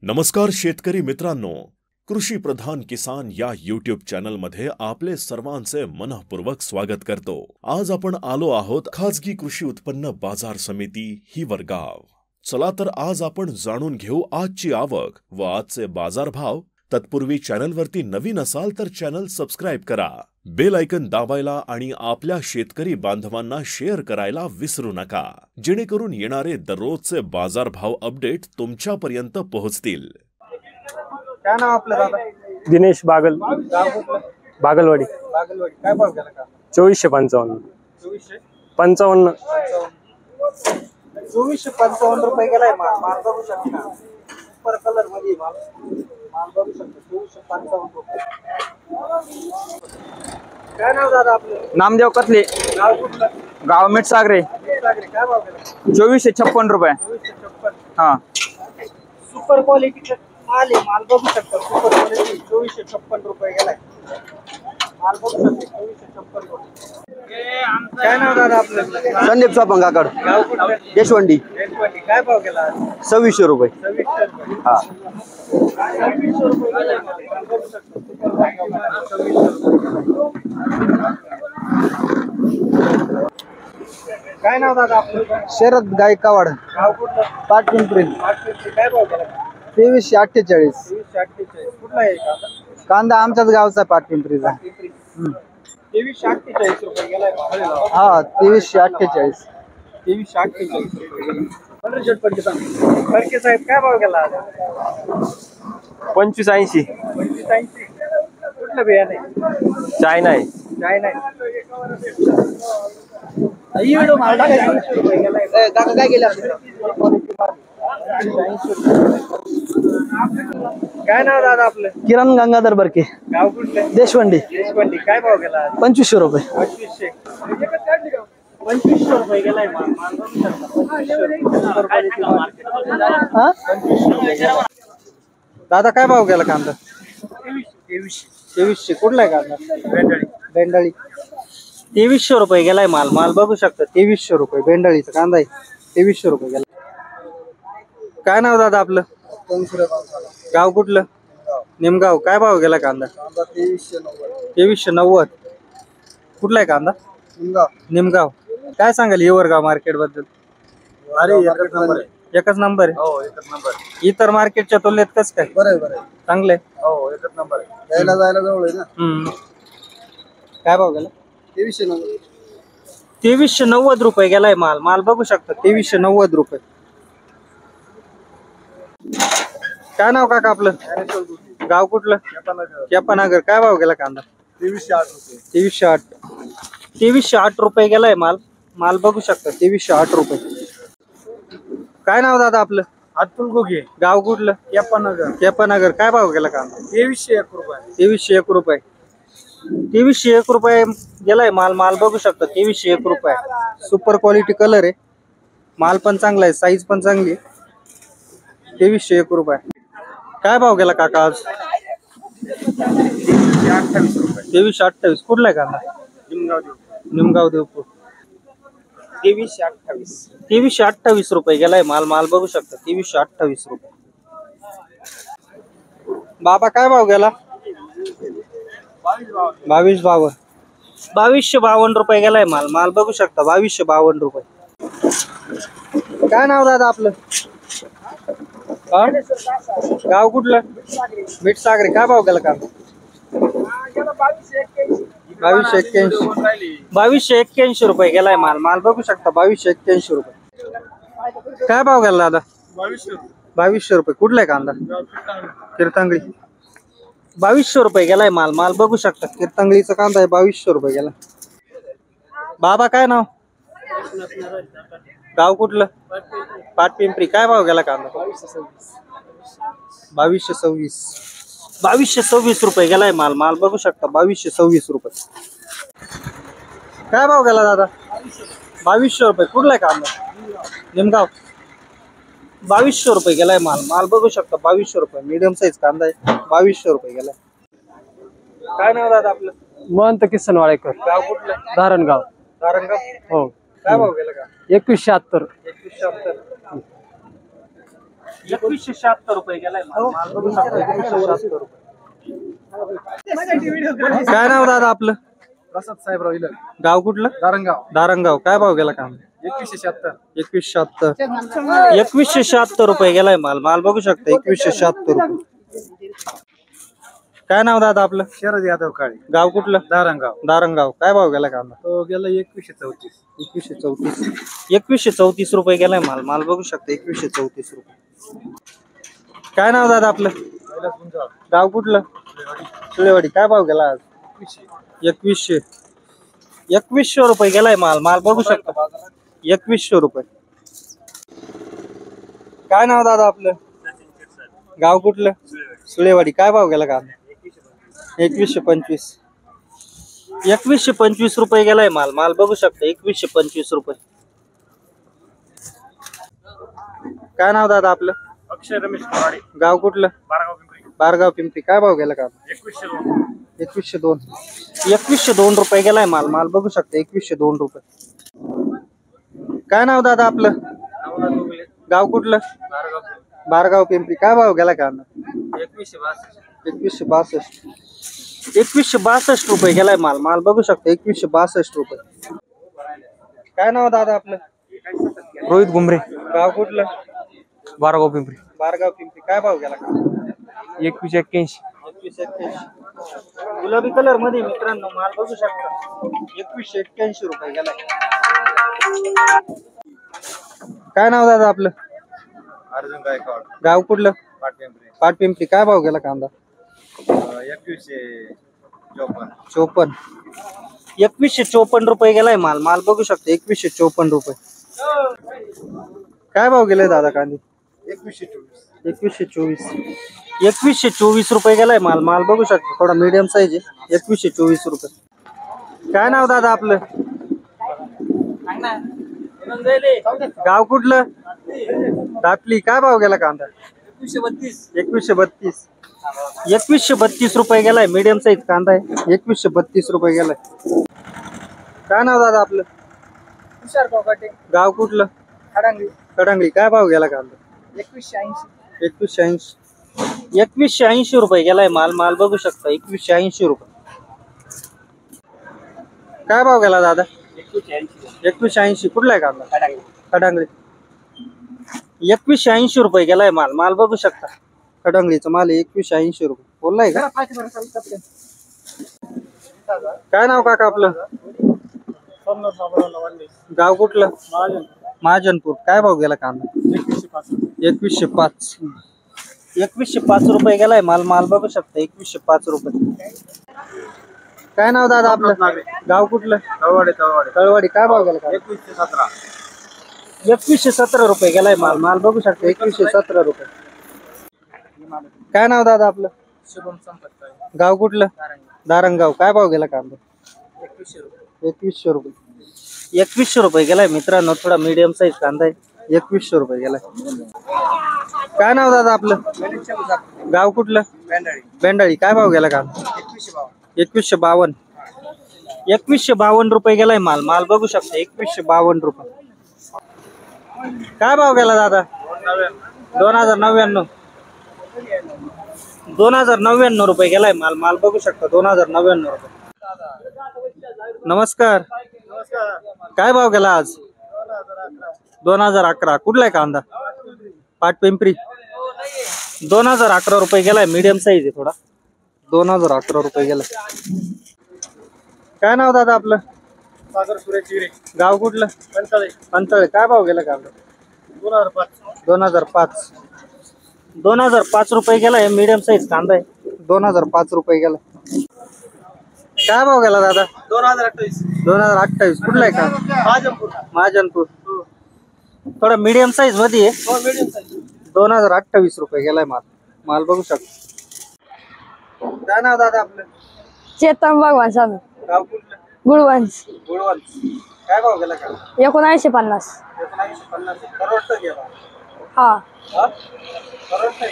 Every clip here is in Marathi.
नमस्कार शेतकरी मित्रांनो, कृषी प्रधान किसान या यूट्यूब चॅनल मध्ये आपले सर्वांचे मनःपूर्वक स्वागत करतो। आज आपण आलो आहोत खाजगी कृषी उत्पन्न बाजार समिती हिवरगाव। चला तर आज आपण जाणून घेऊ आजची आवक व आजचे बाजारभाव। तत्पूर्वी चॅनलवरती नवीन असाल तर चॅनल सबस्क्राइब करा, बेल आयकन दाबायला आणि आपल्या शेतकरी बांधवांना शेअर करायला विसरू नका, जेणेकरून येणारे दररोजचे बाजारभाव अपडेट तुमच्यापर्यंत पोहोचतील। काय नाव आपलं दादा? दिनेश बागल, बागलवाडी। काय भाव गेला का? 2455 55 2455 रुपये गेलाय माल बघू शकता। सुपर कलर मध्ये माल बघू शकता 2455 रुपये। काय नाव दादा आपलं? नामदेव कथले, नाव कुठलं? गाव मिठसागरे। काय भाव गेला? 2456 रुपये। 2456। हा, सुपर क्वालिटीचा माल आहे, माल बघू शकता। सुपर क्वालिटी 2456 रुपये गेलाय माल बघू शकता 2456 रुपये। काय नाव दादा आपलं? संदीप सोपन काकड, गाव कुठलं? यशवंती। काय भाव गेला? 2600 रुपये। 2600 रुपये। हा, 2600 रुपये गेलाय माल बघू शकता। सुपर क्वालिटी 2600 रुपये। काय नाव दादा आपलं? शरद गायकवाड, गाव कुठलं? पाटपिंपरी। काय भाव गेला? 2348। 2348। कुठला आहे कांदा? कांदा आमच्याच गावचा पाटपिंपरीचा। 2348 रुपये गेलाय माल। हा, 2348। 2348 रुपये। फडके साहेब काय भाव गेला? 2580 2580। कुठलं बियाणे? चायना आहे। काय नाही माल टाकायचा रुपये गेलाय। काय गेला? काय नाव दादा आपलं? किरण गंगाधर बरके, गाव कुठलं? देशवंडी। देशपांडी। काय भाव गेला? 2500 रुपये। 2500। 2500 रुपये गेलाय माल बघू शकता। 2500 हा, 2500। दादा काय भाव गेला कांदा? 2300। कुठला आहे कांदा? बेंडाळी। 2300 रुपये गेलाय माल बघू शकता। 2300 रुपये बेंडाळीचा कांदा आहे। 2300 रुपये गेला। काय नाव दादा आपलं? गाव कुठलं? निमगाव। काय भाव गेला कांदा? 2390। कुठला आहे कांदा? निमगाव। काय सांगाल हिवरगाव मार्केट बद्दल? एकच नंबर आहे। इतर मार्केटच्या तुलनेत कसं काय? चांगले। यायला जायला जवळ आहे ना। काय भाव गेला? 2390। 2390 रुपये गेलाय माल बघू शकता। 2390 रुपये। काय नाव काका आपलं? गाव कुठलं? केपानगर। काय भाव गेला कांदा? 2308। 2308 रुपये गेलाय माल बघू शकता। 2308 रुपये। काय नाव दादा आपलं? अतुल गोगे, गाव कुठलं? केपानगर। काय भाव गेला कांदा? 2301 रुपये। 2301 रुपये। 2301 रुपये गेलाय माल बघू शकता। 2301 रुपये। सुपर क्वालिटी कलर आहे, माल पण चांगला आहे, साईज पण चांगली आहे। 2301 रुपये। काय भाव गेला काका आज? 2328 रुपये। 2328। कुठला आहे कांदा? निमगाव देवपूर। 2328। 2328 रुपये गेलाय माल बघू शकता। 2328 रुपये। बाबा काय भाव गेला? 2252। 2252 रुपये गेलाय माल बघू शकता। 2252 रुपये। काय नाव दादा आपलं? गाव कुठलं? मिठसागरे। काय भाव गेला कांदा? 2281। 2281 रुपये गेलाय माल बघू शकता। 2281 रुपये। काय भाव गेला दादा? 2200 रुपये। कुठला आहे कांदा? कीर्तंगळी। 2200 रुपये गेलाय माल बघू शकता। कीर्तंगळीचा कांदा आहे। 2200 रुपये गेला। बाबा काय नाव? गाव कुठलं? पाटपिंपरी। काय भाव गेला कांदा? 2226। 2226 रुपये गेलाय माल बघू शकता। 2226 रुपये। काय भाव गेला दादा? 2200 रुपये। कुठला आहे कांदा? निमगाव। 2200 रुपये गेलाय माल बघू शकता। 2200 रुपये। मीडियम साईज कांदा आहे। 2200 रुपये गेलाय। काय नाव दादा आपलं? महंत किसन वाळेकर, गाव कुठलं? धारणगाव। धारणगाव। हो। काय भाव गेला का? 2176। 2176। 2176 रुपये गेलाय माल. माल बघू शकता 2176 रुपये. काय नाव दादा आपलं? प्रसाद साहेबराव इलर, गाव कुठलं? दारंगाव. दारंगाव. काय भाव गेला कांदा? 2176. 2176. 2176 रुपये गेलाय माल. माल बघू शकता 2176 रुपये. काय नाव दादा आपलं? शरद यादव काळे, गाव कुठलं? दारंगाव. दारंगाव. काय भाव गेला कांदा? तो गेला 2134. 2134. 2134 रुपये गेलाय माल. माल बघू शकता 2134 रुपये. काय नाव दादा आपलं? गाव कुठलं? सुळेवाडी. काय भाव गेला आज? 2100. 2100 रुपये गेलाय माल. माल बघू शकता 2100 रुपये. काय नाव दादा आपलं? गाव कुठलं? सुळेवाडी. काय भाव गेला कांदा? 2125. 2125 रुपये गेलाय माल. माल बघू शकता 2125 रुपये. काय नाव दादा आपलं? अक्षय रमेश कोराडे, गाव कुठलं? बारगाव पिंपरी. बारगाव पिंपरी. काय भाव गेला कांदा? 2102. 2102. 2102 रुपये गेलाय माल. माल बघू शकता 2102 रुपये. काय नाव दादा आपलं? गाव कुठलं? बारगाव पिंपरी. काय भाव गेला कांदा? 2162. 2162 रुपये गेलाय माल. माल बघू शकता 2162 रुपये. काय नाव दादा आपलं? रोहित गुमरे, गाव कुठलं? बारगाव पिंपरी. बारगाव पिंपरी. काय भाव गेला कांदा? 2181. 2181. गुलाबी कलर मध्ये मित्रांनो माल बघू शकता 2181 रुपये गेलाय. काय नाव दादा आपलं? अर्जुन गायकवाड, गाव कुठलं? पाटपिंपरी. पाटपिंपरी. काय भाव गेला कांदा? 2154. 2154 रुपये गेलाय माल. माल बघू शकता 2154 रुपये. काय भाव गेलाय दादा कांदे? 2124. 2124 रुपये गेलाय माल. माल बघू शकता थोडा मीडियम साईज आहे. 2124 रुपये. काय नाव दादा आपलं? गाव कुठलं? दातली. काय भाव गेला कांदा? 2132. 2132 रुपये गेलाय. मीडियम साईज कांदा आहे. 2132 रुपये गेलाय. काय नाव दादा आपलं? गाव कुठलं? खडांगली. काय भाव गेला कांदा? 2180. 2180 रुपये गेलाय माल. माल बघू शकता 2180 रुपये. काय भाव गेला दादा? 2180. कुठला आहे कांदा? खडांगली. 2180 रुपये गेलाय माल. माल बघू शकता खडांगलीचा माल 2180 रुपये. बोललाय का? काय नाव काका आपलं? गाव कुठलं? महाजनपूर. काय भाव गेला कांदा? 2105. 2105 रुपये गेलाय माल. माल बघू शकता 2105 रुपये. काय नाव दादा आपलं? गाव कुठलं? तळवाडी. काय भाव गेला? 2117. 2117 रुपये गेलाय माल. माल बघू शकता 2117 रुपये. काय नाव दादा आपलं? शुभम संपत, गाव कुठलं? दारंगाव. काय भाव गेला कांदा? 2100 रुपये. 2100 रुपये गेलाय मित्रांनो. थोडा मीडियम साईज कांदा आहे. 2100 रुपये गेलाय. काय नाव दादा आपलं? गाव कुठलं? बेंडाळी. काय भाव गेला कांदा? 2152. 2152 रुपये गेलाय माल. माल बघू शकता 2152 रुपये. काय भाव गेला दादा? 2099. 2099 रुपये गेलाय माल. माल बघू शकता 2099 रुपये. नमस्कार. काय भाव गेला आज? 2011. कुठला आहे कांदा? पाटपिंपरी. 2011 रुपये गेलाय. मीडियम साईज आहे थोडा. 2011 रुपये गेलाय. काय नाव दादा आपलं? सागर सुरेश हिरे, गाव कुठलं? पंचाळे. पंचाळे. काय भाव गेला कांदा? 2005. 2005. 2005 रुपये गेलाय. मीडियम साईज कांदा आहे. 2005 रुपये गेला. काय भाव गेला दादा? 2028. 2028. कुठला आहे का? महाजनपूर. महाजनपूर. थोडा मीडियम साईज मध्ये आहे. 2028 रुपये गेलाय माल. माल बघू शकतो. काय नाव दादा आपलं? चेतन भगवान स्वामी, गाव कुठलं? गुळवंश. गुळवंच. काय भाव गेला का? 1950. 1950. परवडतं गेला. हा. हा? परवडतंय.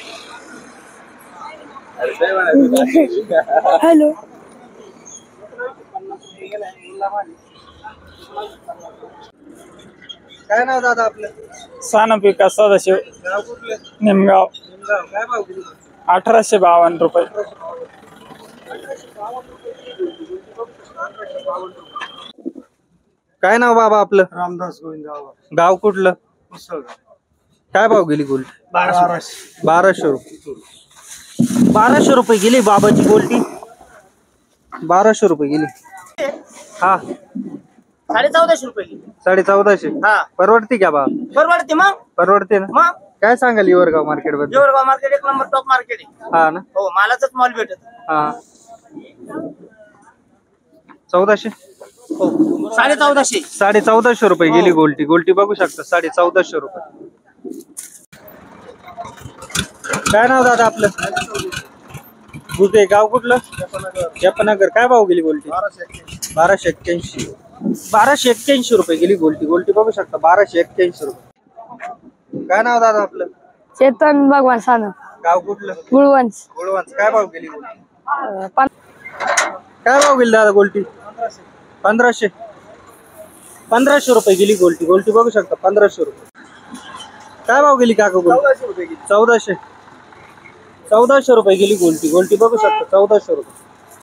हॅलो. काय नाव दादा आपलं? सानप विकास सदाशिव गाव कुठलं? निमगाव निमगाव. काय भाव गेली? 1852 रुपये. काय नाव बाबा आपलं? रामदास गोविंद गाव कुठलं? काय भाव गेली गोल्टी? 1200 रुपये. 1200 रुपये गेली बाबाची गोल्टी. 1200 रुपये गेली. हा 1450 रुपये 1450. हा परवडते का बा? परवडते मग परवडते ना. मग काय सांगाल हिवरगाव मार्केट बद्दल? जेवढगाव मार्केट एक नंबर टॉप मार्केट आहे. हा ना. हो मालाचाच माल भेटत. हा 1400. हो 1450. 1450 रुपये गेली गोल्टी. गोल्टी बघू शकता 1450 रुपये. काय नाव दादा आपलं? कुठे गाव कुठलं? जपनगर. काय भाव गेली गोल्टी? 1281. 1281 रुपये गेली गोल्टी. गोल्टी बघू शकता 1281 रुपये. काय नाव दादा आपलं? चेतन भगवान सानप. गाव कुठलं? गुळवंच. गुळवंच. काय भाव गेली गोल्टी? काय भाव गेली दादा गोल्टी? 1500. 1500 रुपये गेली गोल्टी. गोल्टी बघू शकता 1500 रुपये. काय भाव गेली काका गोल्टी? 1400. 1400 रुपये गेली गोल्टी. गोल्टी बघू शकता 1400 रुपये.